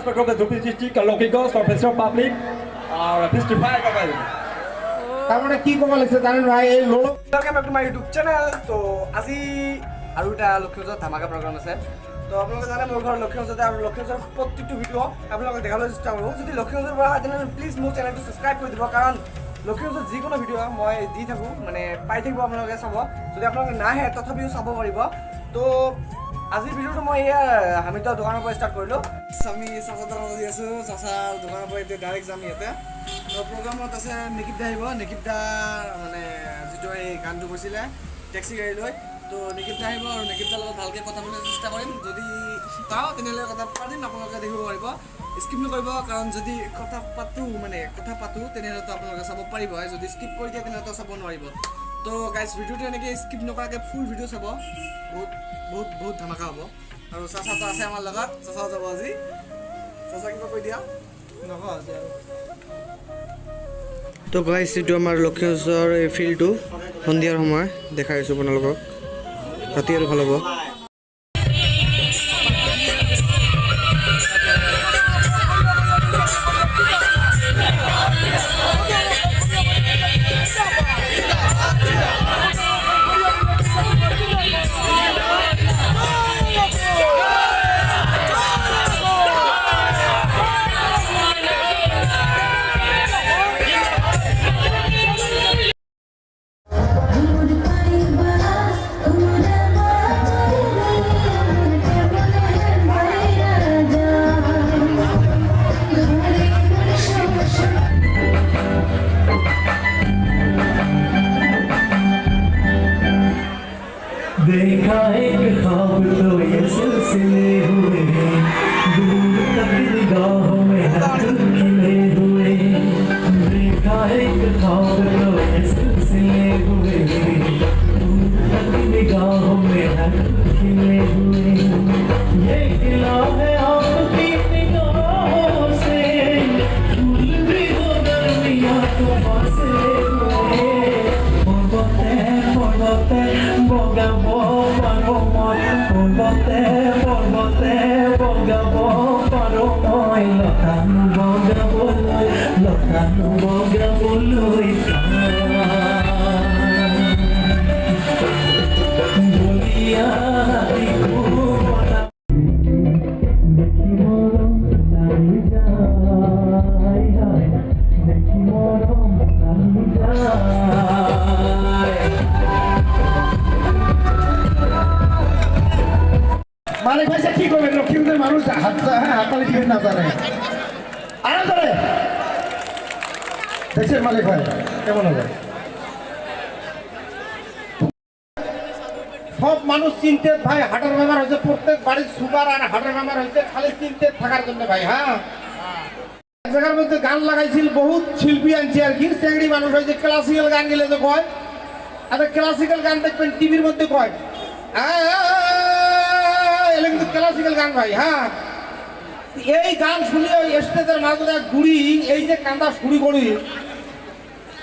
for group the Dupi district local girls for festival public festival কবে তার মানে কি কমা লাগছে জানেন ভাই এই লোলো welcome back to my YouTube channel তো আজি আৰু এটা লক্ষ্মীপূজাৰ ধামাকা প্ৰগ্ৰাম আছে তো আপোনালোকে জানে মোৰ ঘৰ লক্ষ্মীপূজাতে আৰু লক্ষ্মীপূজাৰ প্ৰত্যেকটো ভিডিঅ' আপোনালোকে দেখাবলৈ চেষ্টা কৰোঁ যদি লক্ষ্মীপূজাৰ পৰা হয় তেনেহ'লে প্লিজ মোৰ চেনেলটো ছাবস্ক্ৰাইব কৰি দিব কাৰণ লক্ষ্মীপূজাৰ যিকোনো ভিডিঅ' মই দি থাকোঁ মানে পাই থাকিব আপোনালোকে চাব যদি আপোনালোকে নাহে তথাপিও চাব পাৰিব তো আজিৰ ভিডিঅ'টো মই এয়া হামিদৰ দোকানৰ পৰা ষ্টাৰ্ট কৰিলোঁ আমি চাচাৰ দোকানত দি আছোঁ চাচাৰ দোকানৰ পৰা এতিয়া ডাইৰেক্ট যাম ইয়াতে তো প্ৰগ্ৰামত আছে নিকিত দা আহিব নিকিত দা মানে যিটো এই গানটো কৈছিলে টেক্সি গাড়ী লৈ তো নিকিত দা আহিব আৰু নিকিত দাৰ লগত ভালকৈ কথা পাতিবলৈ চেষ্টা কৰিম যদি পাওঁ তেনেহ'লে কথা পাতিম আপোনালোকে দেখিব পাৰিব স্কিপ নকৰিব কাৰণ যদি কথা পাতোঁ তেনেহ'লেতো আপোনালোকে চাব পাৰিব যদি স্কিপ কৰি দিয়ে তেনেহ'লেতো চাব নোৱাৰিব তো গাইজ ভিডিঅ'টো এনেকৈ স্কিপ নকৰাকৈ ফুল ভিডিঅ' চাব বহুত ধামাকা হ'ব আৰু চাচাটো আছে আমাৰ লগত চাচাও যাব আজি চাচা কিবা কৈ দিয়া নকওঁ আজি আৰু তো গাইজ এইটো আমাৰ লক্ষ্মীপূজাৰ এই ফিল্ডটো সন্ধিয়াৰ সময় দেখাই আছোঁ আপোনালোকক ৰাতি আৰু ভাল হ'ব देखा एक ख्वाब तो ये सिलसिले हुए दूर तक निगाहों में हाथ खिले हुए देखा एक ख्वाब तो ये सिलसिले हुए दूर तक निगाहों में हाथ खिले हुए ये गिला है आपकी निगाहों से फूल भी हो गर्मियाँ तो बसे हुए পর্বতে বগাব পাৰো মই পৰ্বতে বগাব পাৰো মই লতানো বগাবলৈ বলিয়া দেখি মৰম লাগি যায় দেখি মৰম লাগি যায় মালিক ভাই কি করবেন লক্ষ্মীপুরের মানুষ হাততালি দিবেন না জানে আরো ধরে দেখছেন মালিক ভাই কেমন হবে সব মানুষ চিনতে ভাই হার্টের বেমার হয়েছে প্রত্যেক বাড়ির সুগার আর হার্টের বেমার হয়েছে খালি চিনতে থাকার জন্য ভাই হ্যাঁ এক জায়গার মধ্যে গান লাগাইছিল বহুত শিল্পী আনছে আর কি চেংড়ি মানুষ হয়েছে ক্লাসিক্যাল গান গেলে তো কয় আর ক্লাসিক্যাল গান দেখবেন টিভির মধ্যে কয় কিন্তু ক্লাসিক্যাল গান ভাই হ্যাঁ এই গান শুনিয়ে স্টেজের মাঝে এক বুড়ি এই যে কান্দা শুরু করি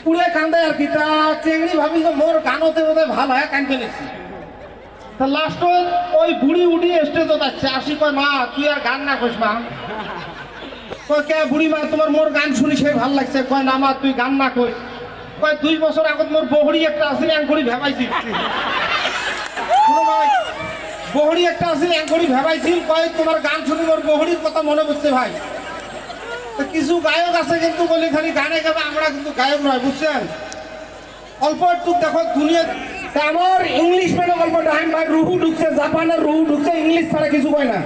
পুরে কান্দায় আর কি তা চেংড়ি ভাবি যে মোর গানতে বোধহয় ভালো হয় কান ফেলেছি তা লাস্ট ওই বুড়ি উঠি স্টেজে যাচ্ছে আসি কয় মা তুই আর গান না কইস মা কয় কে বুড়ি মা তোমার মোর গান শুনি সে ভাল লাগছে কয় না মা তুই গান না কই কয় 2 বছর আগত মোর বহড়ি একটা আসলে আঙ্গুড়ি ভেবাইছি বহড়ি একটা আসলে আঙ্গুড়ি ভেবাইছিল কয় তোমার গান শুনি মোর বহড়ির কথা মনে পড়ছে ভাই কিছু গায়ক আছে কিন্তু বলি খালি গানে গাবে আমরা কিন্তু গায়ক নয় বুঝছেন অল্প একটু দেখো দুনিয়া আমার ইংলিশ মানে অল্প টাইম ভাই রুহু ঢুকছে জাপানের রুহু ঢুকছে ইংলিশ ছাড়া কিছু কয় না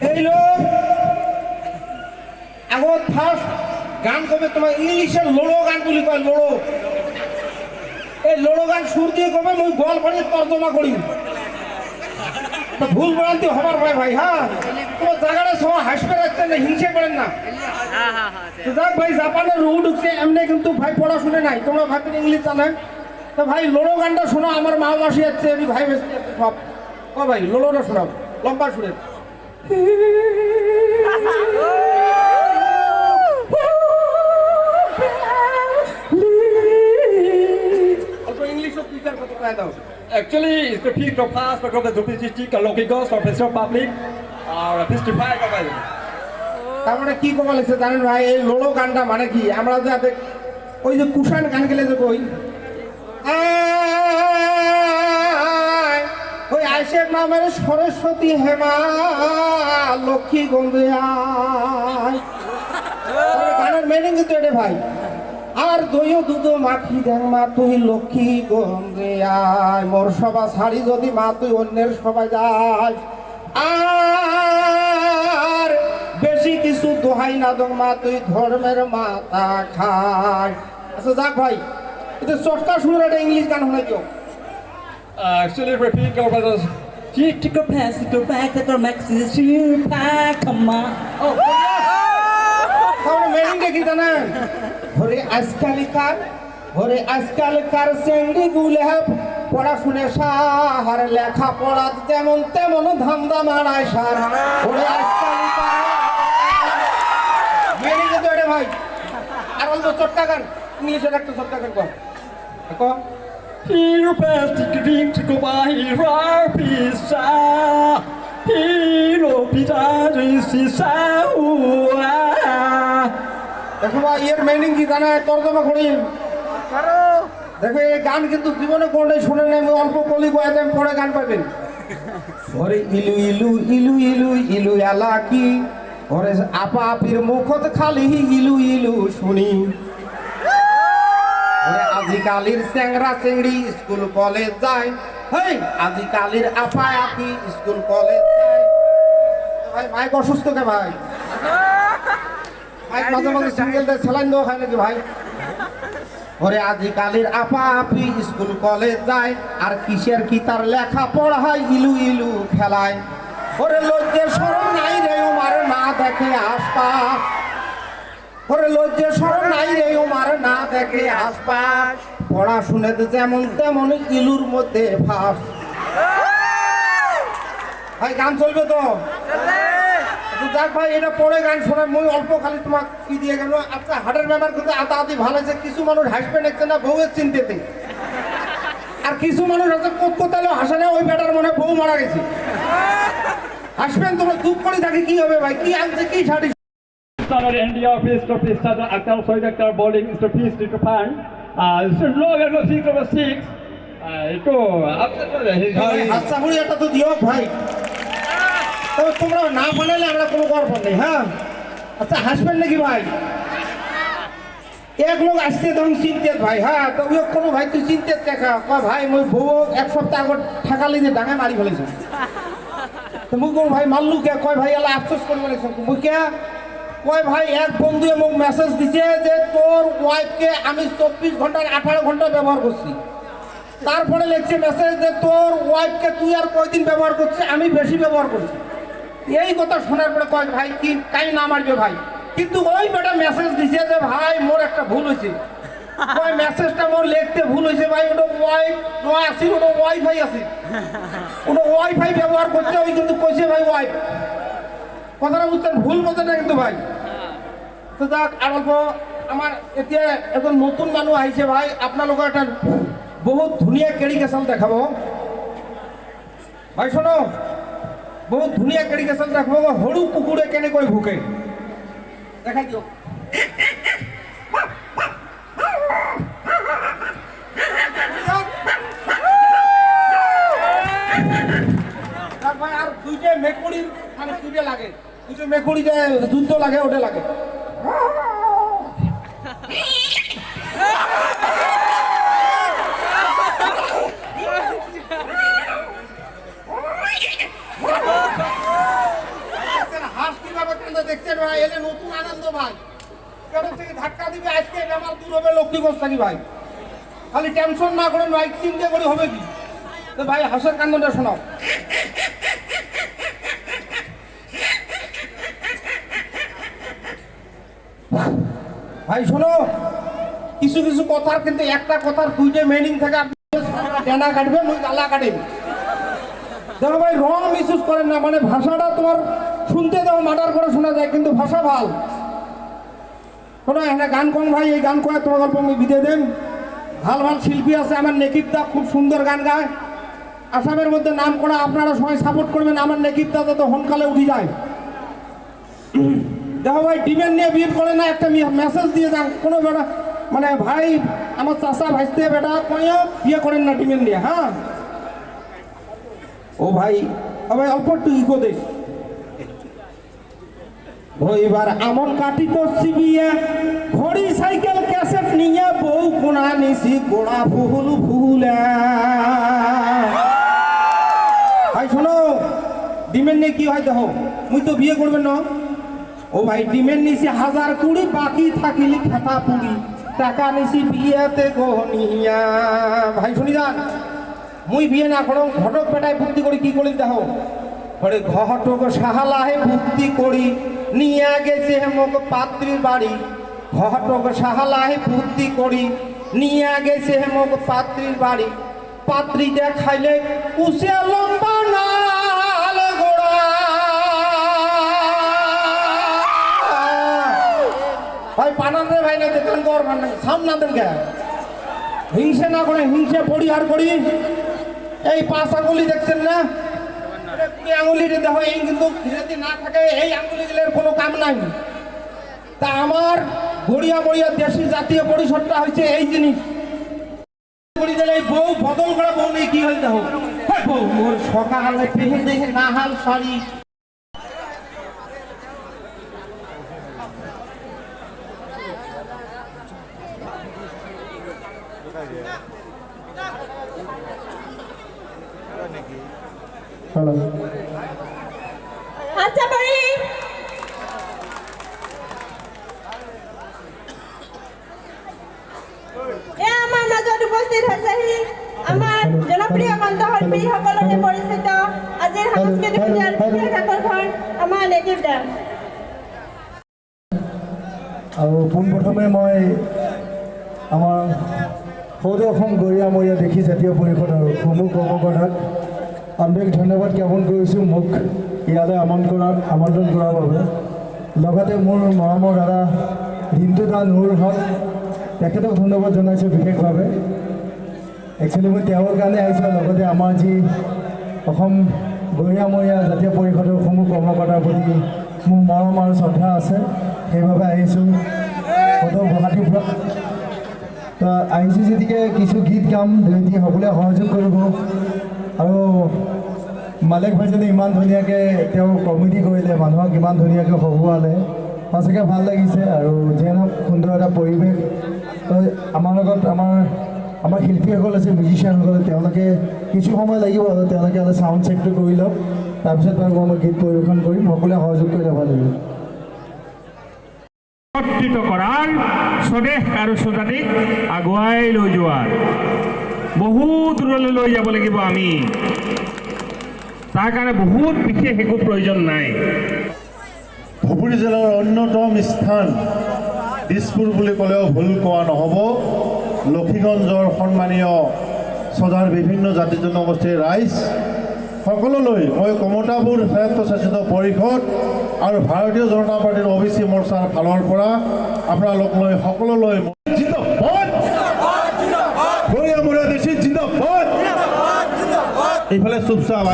এই লোক আগত ফার্স্ট গান কবে তোমার ইংলিশের লোড়ো গান বলি কয় লোড়ো এই লোড়ো গান সুর দিয়ে কবে মই গোয়াল করে তর্জমা করি ভুল ভ্রান্তি হবার ভয় ভাই হ্যাঁ তোমার জায়গাটা সবাই হাসবে রাখছেন না হিংসে করেন না যাক ভাই জাপানের রুহু ঢুকছে এমনি কিন্তু ভাই পড়াশুনে নাই তোমরা ভাববেন ইংলিশ জানেন তো ভাই লোড়ো গানটা শোনো আমার মা মাসি যাচ্ছে আমি ভাই সব ও ভাই লোড়োটা শোনাও লম্বা সুরে অল্প ইংলিশও টিচার কত কয়ে দাও Actually, it's the peak of past because the Dupistic local girls for festival public or festival cover. তার মানে কি কমা লিখছে জানেন ভাই? এই লোলো গানটা মানে কি? আমরা যাতে ওই যে কুষাণ গান গেলে যে কই ওই আইসের নামের সরস্বতী হেমা লক্ষ্মী গন্ধে গানের মেনিং কিন্তু এটা ভাই। আর দইও দুধ মাখি দেখ মা তুই লক্ষ্মী গন্ধে আয়, মোর সভা ছাড়ি যদি মা তুই অন্যের সবাই যায়, আর বেশি কিছু দোহাই না দো মা তুই ধর্মের মাথা খায়। আচ্ছা যাক ভাই, এটা চটকা শুনে একটা ইংলিশ গান শোনাই কেউ। Actually, repeat over the Chick a pass to back at the maxis you pack come on. তাহলে মেনিংটা কি জানেন? ঘরে আজকালকার চেংড়ি গুলে পড়াশুনে সাহার, লেখা পড়া তেমন তেমন ধান্দা মারায় সার। ঘরে আজকালকার মেনিং কিন্তু এটা ভাই। আর অল্প চটকা গান, ইংলিশের একটা চটকা গান কর। Hero plastic drink to go by pizza. Hero pizza is দেখো ভাই এর মিনিং কি জানা? তর্জমা করি দেখো, এই গান কিন্তু জীবনে কোনটাই শুনে নেই, আমি অল্প কলি বয়াতে পরে গান পাবেন। ঘরে ইলু ইলু ইলু ইলু ইলু এলা কি, ঘরে আপা আপির মুখত খালি ইলু ইলু শুনি। ঘরে আজিকালির চ্যাংরা চেংড়ি স্কুল কলেজ যায়, হেই আজিকালির আপা আপি স্কুল কলেজ যায়। ভাই মাইক অসুস্থ কে ভাই? মাঝে মাঝে সিঙ্গেল দেয়, স্যালাইন দেওয়া হয় নাকি ভাই? ওরে আজিকালির আপা আপি স্কুল কলেজ যায়, আর কিসের কি তার লেখা পড়ায় ইলু ইলু খেলায়। ওরে লজ্জের শরম নাই রে ওমার না দেখে আশপাশ, ওরে লজ্জের শরম নাই রে ওমার না দেখে আশপাশ, পড়াশুনেতে যেমন তেমন ইলুর মধ্যে ফাঁস। ভাই গান চলবে তো? যাক ভাই, এটা পরে গান শোনার মই অল্প খালি তোমাকে কি দিয়ে গেল। আচ্ছা হাটের ব্যাপার কিন্তু আতাআতি ভালো আছে, কিছু মানুষ হাসবে দেখছে না বউয়ের চিন্তেতে, আর কিছু মানুষ আছে কোথাও হাসে না, ওই বেটার মনে বউ মারা গেছে। হাসবেন তোমরা, দুঃখ করে থাকি কি হবে ভাই? কি আনছে কি sari? Started India, Peace to Peace, started actor, Soy actor, bowling, Mr. Peace to Japan. So long ago, 6/6. Ito, after আচ্ছা বলি এটা তো দিও ভাই, তবে তোমরা না বানালে আমরা কোনো গর্ব নেই। হ্যাঁ আচ্ছা হাসবেন নাকি ভাই? এক লোক আসতে তখন চিন্তেত ভাই। হ্যাঁ তো ওই কোনো ভাই তুই চিন্তেত দেখা কয় ভাই মই বউ এক সপ্তাহ আগত ঠাকালি যে ডাঙায় মারি ফেলেছে। তো মুখ ভাই মারলু কে? কয় ভাই এলা আফসোস করে ফেলেছে। মুখ কে? কয় ভাই এক বন্ধুয়ে মোক মেসেজ দিছে যে তোর ওয়াইফকে আমি 24 ঘন্টার 18 ঘন্টা ব্যবহার করছি, তারপরে লিখছে মেসেজ যে তোর ওয়াইফকে তুই আর কয়দিন ব্যবহার করছিস, আমি বেশি ব্যবহার করছি। এই কথা শোনার পরে কয় ভাই কি কাই না মারবে ভাই, কিন্তু ওই বেটা মেসেজ দিছে যে ভাই মোর একটা ভুল হয়েছে। ওই মেসেজটা মোর লিখতে ভুল হয়েছে ভাই, ওটা ওয়াইফ নয় আসি, ওটা ওয়াইফাই আছে, ওটা ওয়াইফাই ব্যবহার করছে। ওই কিন্তু কইছে ভাই ওয়াইফ, কথাটা বুঝছেন? ভুল বলছে না কিন্তু ভাই। তো যাক আর অল্প আমার এতিয়া এখন নতুন মানুষ আহিছে ভাই, আপনালোকৰ একটা বহুত ধুনীয়া কেৰিকেশ্যন দেখাব ভাই। শোনো, বহুত ধুনীয়া কেৰিকেশ্যন দেখাব, সৰু কুকুৰে কেনেকৈ ভুকে দেখাই দিয়ক। ভাই আর দুইটা মেকুরির মানে দুইটা লাগে, দুটো মেকুরি যে যুদ্ধ লাগে ওটা লাগে। হাঁস কিভাবে কান্দে দেখছেন ভাই? এলে নতুন আনন্দ ভাই, কেন থেকে ধাক্কা দিবে আজকে আমার দূর হবে লক্ষ্মীগঞ্জ থাকি ভাই। খালি টেনশন না করেন ভাই, চিন্তা করে হবে কি? তো ভাই হাঁসের কান্দনটা শোনাও। ভাই শোনো, কিছু কিছু কথার কিন্তু একটা কথার দুইটা মিনিং থাকে। আপনি ডানা কাটবেন ওই গালা কাটেন, দেখো ভাই রং মিসইউজ করেন না। মানে ভাষাটা তোমার শুনতে দাও মার্ডার করে শোনা যায়, কিন্তু ভাষা ভাল। শোনো এখানে গান কোন ভাই, এই গান করে তোমার গল্প আমি বিদে দেন। ভাল ভাল শিল্পী আছে, আমার নেকিব দা খুব সুন্দর গান গায়, আসামের মধ্যে নাম করা, আপনারা সবাই সাপোর্ট করবেন, আমার নেকিবটা তো হনকালে উঠে যায়। দেখো ভাই, ডিমেন্ড নিয়ে বিয়ে করে না, একটা মেসেজ দিয়ে যান কোনো বেটা, মানে ভাই আমার চাষা ভাইতে বেটা কইও বিয়ে করেন না ডিমেন্ড নিয়ে। হ্যাঁ ও ভাই, ভাই অল্প একটু ইকো দেশ এবার আমন কাটি করছি বিয়ে, ঘড়ি সাইকেল ক্যাসেট নিয়ে বউ কোনা নিছি গোড়া ফুল ফুলে। ভাই শোনো, ডিমেন্ড নিয়ে কি হয় দেখো, মুই তো বিয়ে করবেন না। ও ভাই ডিমেন্ড নিছি 1020, বাকি থাকিলি খেতা পুরি, টাকা নিছি বিয়েতে গনিয়া। ভাই শুনি যান, মুই বিয়ে না করো, ঘটক বেটায় ভর্তি করি কি করি দেখো, ঘরে ঘটক সাহালাহে ভর্তি করি নিয়ে গেছে মোক পাত্রীর বাড়ি। ঘটক সাহালাহে ভর্তি করি নিয়ে গেছে মোক পাত্রীর বাড়ি। পাত্রী দেখাইলে উসে লম্বা নাল গোড়া। ভাই পানান রে ভাই, না দেখান কর মানে সামনা দেন কে হিংসে না করে, হিংসে পরিহার করি। এই 5 আঙ্গুলি দেখছেন না, আঙুলিটা দেখো, এই কিন্তু যদি না থাকে এই আঙুলিগুলোর কোনো কাম নাই। তা আমার গড়িয়া বড়িয়া দেশি জাতীয় পরিষদটা হয়েছে এই জিনিস। বউ বদল করা বউ নেই, কি হল দেখো বউ মোর সকালে পেহে দেখে না হাল শাড়ি। আচ্ছা বাড়ি আমার মাজত উপস্থিত হৈছেহি আমাৰ জনপ্ৰিয় কণ্ঠশিল্পী সকলোৰে পৰিচিত আজিৰ সাংস্কৃতিক পূজাৰ বিশেষ আকৰ্ষণ আমাৰ নেটিভ ডান্স। আৰু পোনপ্ৰথমে মই আমাৰ সৌদি অসম গৰিয়ামৰীয়া দেশী জাতীয় পৰিষদৰ সমূহ কৰ্মকৰ্তাক আন্তৰিক ধন্যবাদ জ্ঞাপন কৰিছোঁ মোক ইয়ালৈ আমন্ত্ৰণ কৰাৰ বাবে। লগতে মোৰ মৰমৰ দাদা ৰিণ্টু দা নুৰ হক, তেখেতক ধন্যবাদ জনাইছোঁ বিশেষভাৱে। একচুৱেলি মই তেওঁৰ কাৰণে আহিছোঁ, লগতে আমাৰ যি অসম গৰিয়ামৰীয়া জাতীয় পৰিষদৰ সমূহ কৰ্মকৰ্তাৰ প্ৰতি মোৰ মৰম আৰু শ্ৰদ্ধা আছে, সেইবাবে আহিছোঁ গুৱাহাটীৰ পৰা। তো আহিছোঁ যেতিকে কিছু গীত গাম, দুই সকলোৱে সহযোগ কৰিব। আৰু মালিক ভাইজনে ইমান ধুনীয়াকৈ তেওঁ কমেডি কৰিলে, মানুহক ইমান ধুনীয়াকৈ হহুৱালে, সঁচাকৈ ভাল লাগিছে। আৰু যিয়ে নহওক সুন্দৰ এটা পৰিৱেশ। তো আমাৰ লগত আমাৰ শিল্পীসকল আছে, মিউজিচিয়ানসকলে, তেওঁলোকে কিছু সময় লাগিব, আৰু তেওঁলোকে অলপ চাউণ্ড চেকটো কৰি লওক, তাৰপিছত বাৰু মই গীত পৰিৱেশন কৰিম। সকলোৱে সহযোগ কৰিলে ভাল লাগিব। একত্ৰিত কৰাৰ, স্বদেশ আৰু স্বজাতিক আগুৱাই লৈ যোৱাৰ, বহুত দূৰলৈ লৈ যাব লাগিব আমি। তাৰ কাৰণে বহুত বিশেষ একো প্ৰয়োজন নাই। ধুবুৰী জিলাৰ অন্যতম স্থান দিছপুৰ বুলি ক'লেও ভুল কোৱা নহ'ব। লক্ষীগঞ্জৰ সন্মানীয় চজাৰ বিভিন্ন জাতি জনগোষ্ঠীৰ ৰাইজ সকলোলৈ মই কমতাপুৰ স্বায়ত্তশাসিত পৰিষদ আৰু ভাৰতীয় জনতা পাৰ্টীৰ OBC মৰ্চাৰ ফালৰ পৰা আপোনালোকলৈ সকলোলৈ জিন্দাবাদ, গৰিয়ামৰীয়া দেশী জিন্দাবাদ। এইফালে চুপচাপ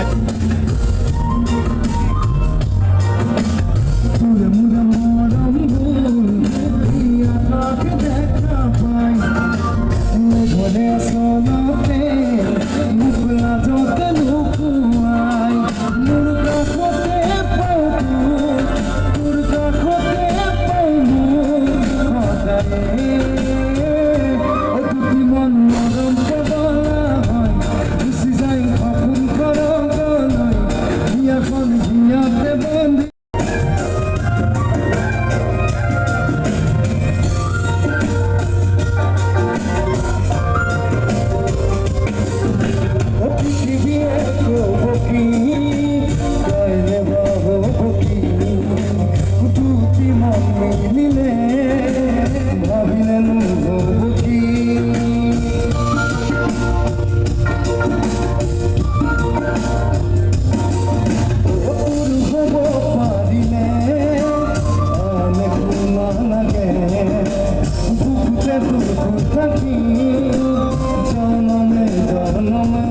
জনমে জনমে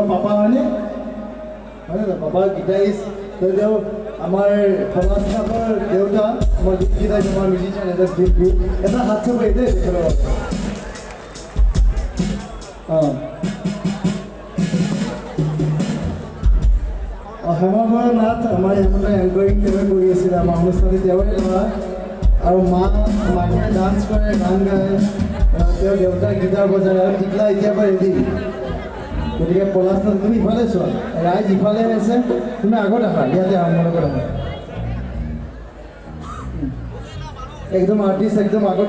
পাপা হয়নে হয়নে পাপা গীটাৰিষ্ট তেওঁ আমাৰ সমাজ ঠাকৰ দেউতা আমাৰ গীত গাইছে আমাৰ মিউজিচিয়ান এটা শিল্পী এটা হাত চাপ দেই তেখেতৰ অঁ হেমাবৰ নাথ আমাৰ এইফালে এংকৰিং তেওঁ কৰি আছিলে আমাৰ অনুষ্ঠানত তেওঁৰে ল'ৰা আৰু মাকে ডান্স কৰে গান গায় তেওঁৰ দেউতাক গীটাৰ বজায় আৰু টিকলা এতিয়াৰ পৰা ৰেডি গতিকে পলাশনাথ তুমি ইফালে চোৱা ৰাইজ ইফালে আছে তুমি আগত আহা ইয়াতে আৰম্ভ লগত আহা একদম আৰ্টিষ্ট একদম আগত